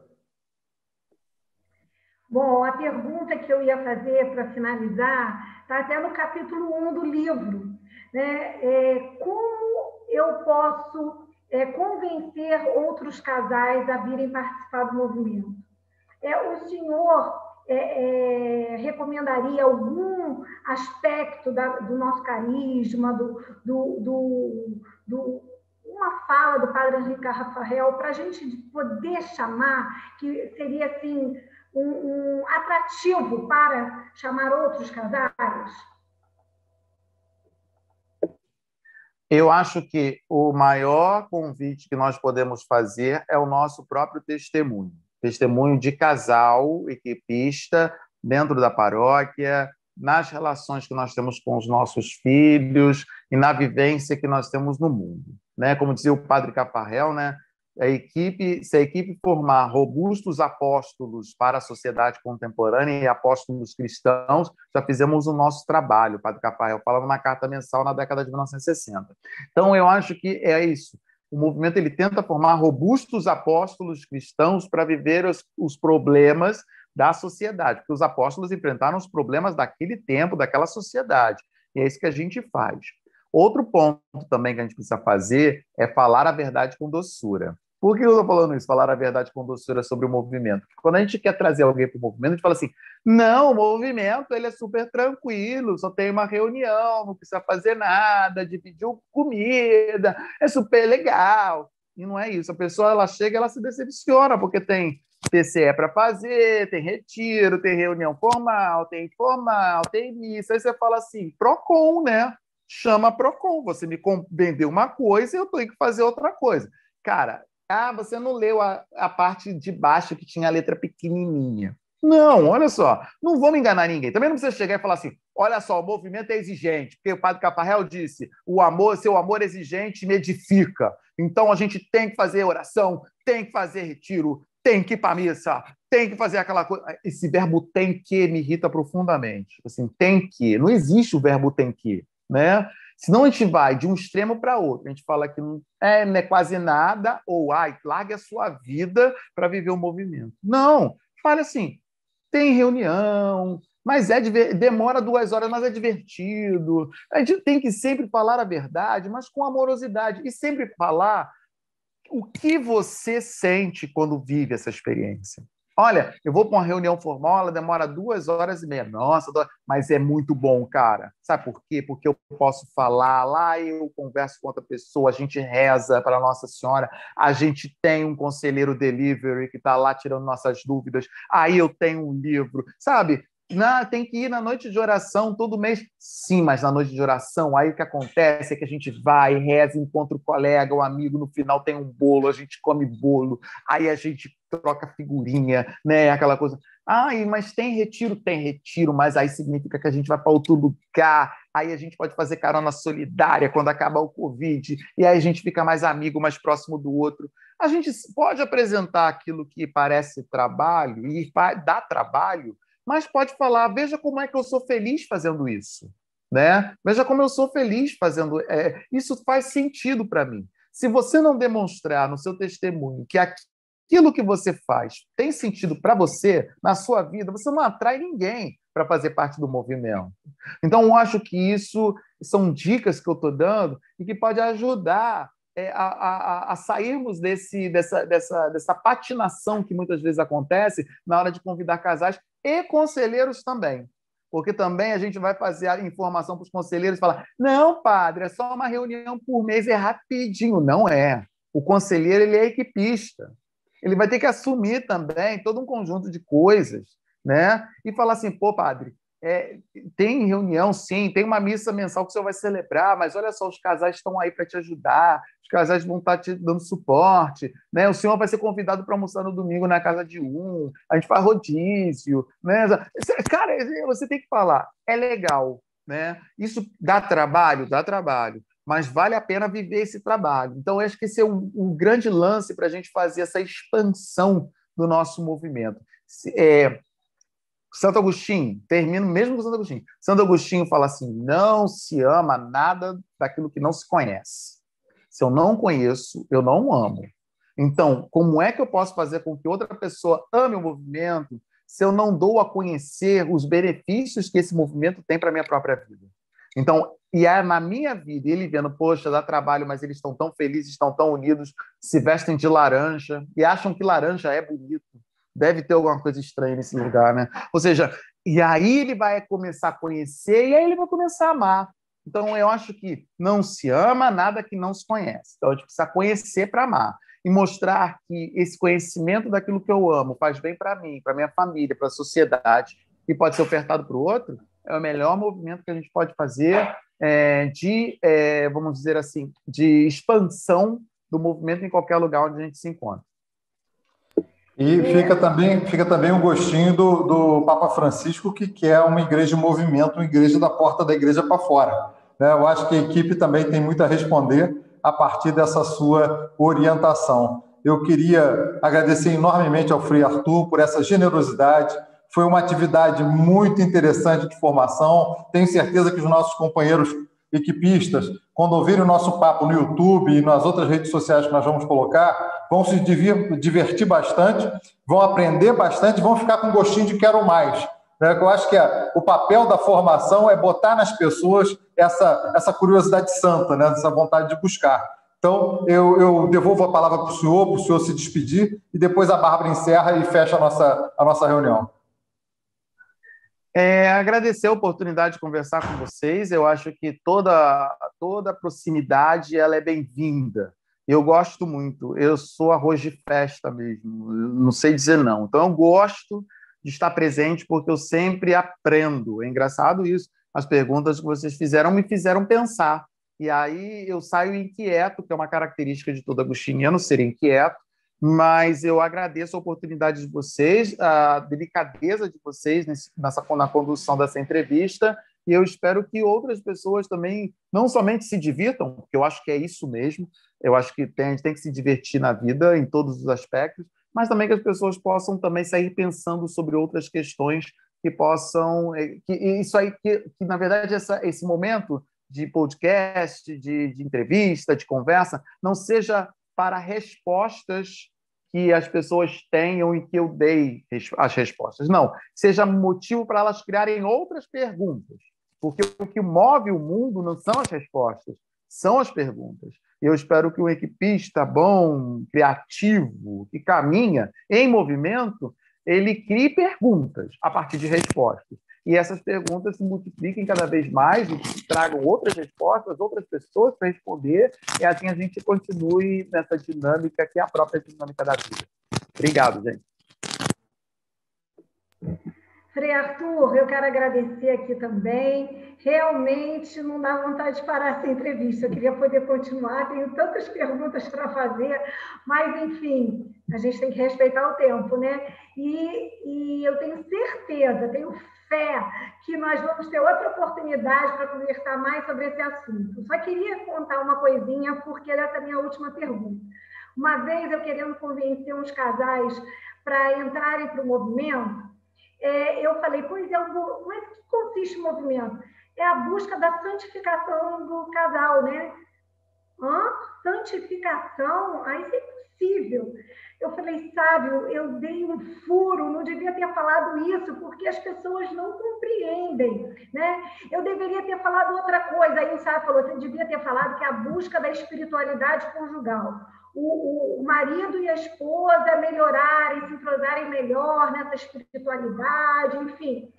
Bom, a pergunta que eu ia fazer para finalizar está até no capítulo 1 do livro, né? Como eu posso convencer outros casais a virem participar do movimento? O senhor recomendaria algum aspecto do nosso carisma, uma fala do padre Henrique Rafael, para a gente poder chamar, que seria assim, um atrativo para chamar outros casais? Eu acho que o maior convite que nós podemos fazer é o nosso próprio testemunho. Testemunho de casal, equipista, dentro da paróquia, nas relações que nós temos com os nossos filhos e na vivência que nós temos no mundo, né? Como dizia o padre Cafarel, né? Se a equipe formar robustos apóstolos para a sociedade contemporânea e apóstolos cristãos, já fizemos o nosso trabalho. O padre Cafarel fala numa carta mensal na década de 1960. Então, eu acho que é isso. O movimento ele tenta formar robustos apóstolos cristãos para viver os problemas da sociedade, porque os apóstolos enfrentaram os problemas daquele tempo, daquela sociedade. E é isso que a gente faz. Outro ponto também que a gente precisa fazer é falar a verdade com doçura. Por que eu estou falando isso? Falar a verdade com doçura sobre o movimento. Porque quando a gente quer trazer alguém para o movimento, a gente fala assim, não, o movimento ele é super tranquilo, só tem uma reunião, não precisa fazer nada, dividiu comida, é super legal. E não é isso. A pessoa ela chega e ela se decepciona, porque tem TCE para fazer, tem retiro, tem reunião formal, tem informal, tem missa. Aí você fala assim, PROCON, né? Chama PROCON. Você me vendeu uma coisa e eu tenho que fazer outra coisa. Cara, você não leu a parte de baixo que tinha a letra pequenininha. Não, olha só, não vou me enganar ninguém. Também não precisa chegar e falar assim, olha só, o movimento é exigente, porque o padre Caparrel disse, seu amor exigente me edifica. Então a gente tem que fazer oração, tem que fazer retiro, tem que ir para a missa, tem que fazer aquela coisa. Esse verbo tem que me irrita profundamente. Assim, tem que, não existe o verbo tem que, né? Senão a gente vai de um extremo para outro. A gente fala que não é quase nada, ou largue a sua vida para viver o movimento. Não, fale assim, tem reunião, mas demora 2 horas, mas é divertido. A gente tem que sempre falar a verdade, mas com amorosidade. E sempre falar o que você sente quando vive essa experiência. Olha, eu vou para uma reunião formal, ela demora 2h30. Nossa, mas é muito bom, cara. Sabe por quê? Porque eu posso falar, lá eu converso com outra pessoa, a gente reza para Nossa Senhora, a gente tem um conselheiro delivery que está lá tirando nossas dúvidas, aí eu tenho um livro, sabe? Tem que ir na noite de oração todo mês. Sim, mas na noite de oração, aí o que acontece é que a gente vai, reza, encontra o colega, o amigo, no final tem um bolo, a gente come bolo, aí a gente troca figurinha, né? Aquela coisa. Mas tem retiro, mas aí significa que a gente vai para outro lugar, aí a gente pode fazer carona solidária quando acabar o Covid, e aí a gente fica mais amigo, mais próximo do outro. A gente pode apresentar aquilo que parece trabalho e dá trabalho, mas pode falar, veja como é que eu sou feliz fazendo isso, né? Veja como eu sou feliz fazendo... isso faz sentido para mim. Se você não demonstrar no seu testemunho que aquilo que você faz tem sentido para você, na sua vida, você não atrai ninguém para fazer parte do movimento. Então, eu acho que isso são dicas que eu estou dando e que pode ajudar a sairmos dessa patinação que muitas vezes acontece na hora de convidar casais e conselheiros também. Porque também a gente vai fazer a informação para os conselheiros e falar, não, padre, é só uma reunião por mês, é rapidinho. Não é. O conselheiro ele é equipista. Ele vai ter que assumir também todo um conjunto de coisas, né? E falar assim, pô, padre, tem reunião, sim, tem uma missa mensal que o senhor vai celebrar, mas olha só, os casais estão aí para te ajudar, os casais vão estar te dando suporte, né? O senhor vai ser convidado para almoçar no domingo na casa de a gente faz rodízio, né? Cara, você tem que falar, é legal, né? Isso dá trabalho, mas vale a pena viver esse trabalho. Então, eu acho que esse é um grande lance para a gente fazer essa expansão do nosso movimento. Santo Agostinho, termino mesmo com Santo Agostinho. Santo Agostinho fala assim, não se ama nada daquilo que não se conhece. Se eu não conheço, eu não amo. Então, como é que eu posso fazer com que outra pessoa ame o movimento se eu não dou a conhecer os benefícios que esse movimento tem para a minha própria vida? Então, na minha vida, ele vendo, poxa, dá trabalho, mas eles estão tão felizes, estão tão unidos, se vestem de laranja e acham que laranja é bonito. Deve ter alguma coisa estranha nesse lugar, né? Ou seja, e aí ele vai começar a conhecer e aí ele vai começar a amar. Então, eu acho que não se ama nada que não se conhece. Então, a gente precisa conhecer para amar. E mostrar que esse conhecimento daquilo que eu amo faz bem para mim, para minha família, para a sociedade, e pode ser ofertado para o outro, é o melhor movimento que a gente pode fazer vamos dizer assim, de expansão do movimento em qualquer lugar onde a gente se encontra. E fica também um gostinho do Papa Francisco, que quer uma igreja em movimento, uma igreja da porta da igreja para fora. Né? Eu acho que a equipe também tem muito a responder a partir dessa sua orientação. Eu queria agradecer enormemente ao Frei Arthur por essa generosidade. Foi uma atividade muito interessante de formação. Tenho certeza que os nossos companheiros equipistas, quando ouvirem o nosso papo no YouTube e nas outras redes sociais que nós vamos colocar, vão se divertir bastante, vão aprender bastante, vão ficar com gostinho de quero mais. né? Eu acho que o papel da formação é botar nas pessoas essa curiosidade santa, né? Essa vontade de buscar. Então, eu devolvo a palavra para o senhor se despedir, e depois a Bárbara encerra e fecha a nossa reunião. Agradecer a oportunidade de conversar com vocês. Eu acho que toda proximidade ela é bem-vinda. Eu gosto muito. Eu sou arroz de festa mesmo. Não sei dizer não. Então, eu gosto de estar presente porque eu sempre aprendo. É engraçado isso. As perguntas que vocês fizeram me fizeram pensar. E aí eu saio inquieto, que é uma característica de todo agostiniano, ser inquieto. Mas eu agradeço a oportunidade de vocês, a delicadeza de vocês na condução dessa entrevista, e eu espero que outras pessoas também não somente se divirtam, porque eu acho que é isso mesmo, eu acho que a gente tem que se divertir na vida, em todos os aspectos, mas também que as pessoas possam também sair pensando sobre outras questões que possam... que na verdade, esse momento de podcast, de entrevista, de conversa, não seja para respostas que as pessoas tenham e que eu dei as respostas. Não, seja motivo para elas criarem outras perguntas, porque o que move o mundo não são as respostas, são as perguntas. E eu espero que um equipista bom, criativo, que caminha em movimento, ele crie perguntas a partir de respostas. E essas perguntas se multipliquem cada vez mais e tragam outras respostas, outras pessoas para responder, e assim a gente continue nessa dinâmica que é a própria dinâmica da vida. Obrigado, gente. Frei Arthur, eu quero agradecer aqui também. Realmente não dá vontade de parar essa entrevista. Eu queria poder continuar, tenho tantas perguntas para fazer, mas, enfim, a gente tem que respeitar o tempo, né? E eu tenho certeza, tenho fé que nós vamos ter outra oportunidade para conversar mais sobre esse assunto. Só queria contar uma coisinha, porque essa é a minha última pergunta. Uma vez eu querendo convencer uns casais para entrarem para o movimento, eu falei, pois é, mas que consiste o movimento? É a busca da santificação do casal, né? Santificação? Aí isso é impossível. Eu falei, Sábio, eu dei um furo, não devia ter falado isso, porque as pessoas não compreendem, né? Eu deveria ter falado outra coisa. Aí o Sábio falou, você devia ter falado que é a busca da espiritualidade conjugal. O marido e a esposa melhorarem, se entrosarem melhor nessa espiritualidade, enfim,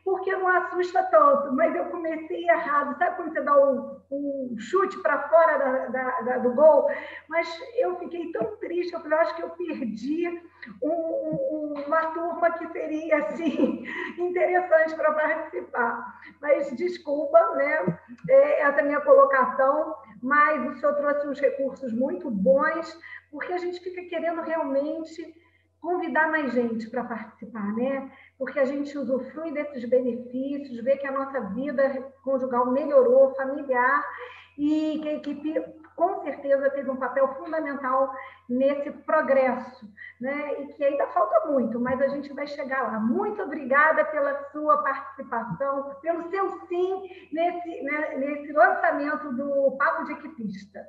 porque não assusta tanto, mas eu comecei errado. Sabe quando você dá um chute para fora do gol? Mas eu fiquei tão triste, eu falei, acho que eu perdi uma turma que seria, assim, interessante para participar. Mas desculpa, né, essa minha colocação, mas o senhor trouxe uns recursos muito bons, porque a gente fica querendo realmente convidar mais gente para participar, né? Porque a gente usufrui desses benefícios, vê que a nossa vida conjugal melhorou, familiar, e que a equipe, com certeza, teve um papel fundamental nesse progresso, né? E que ainda falta muito, mas a gente vai chegar lá. Muito obrigada pela sua participação, pelo seu sim nesse lançamento do Papo de Equipista.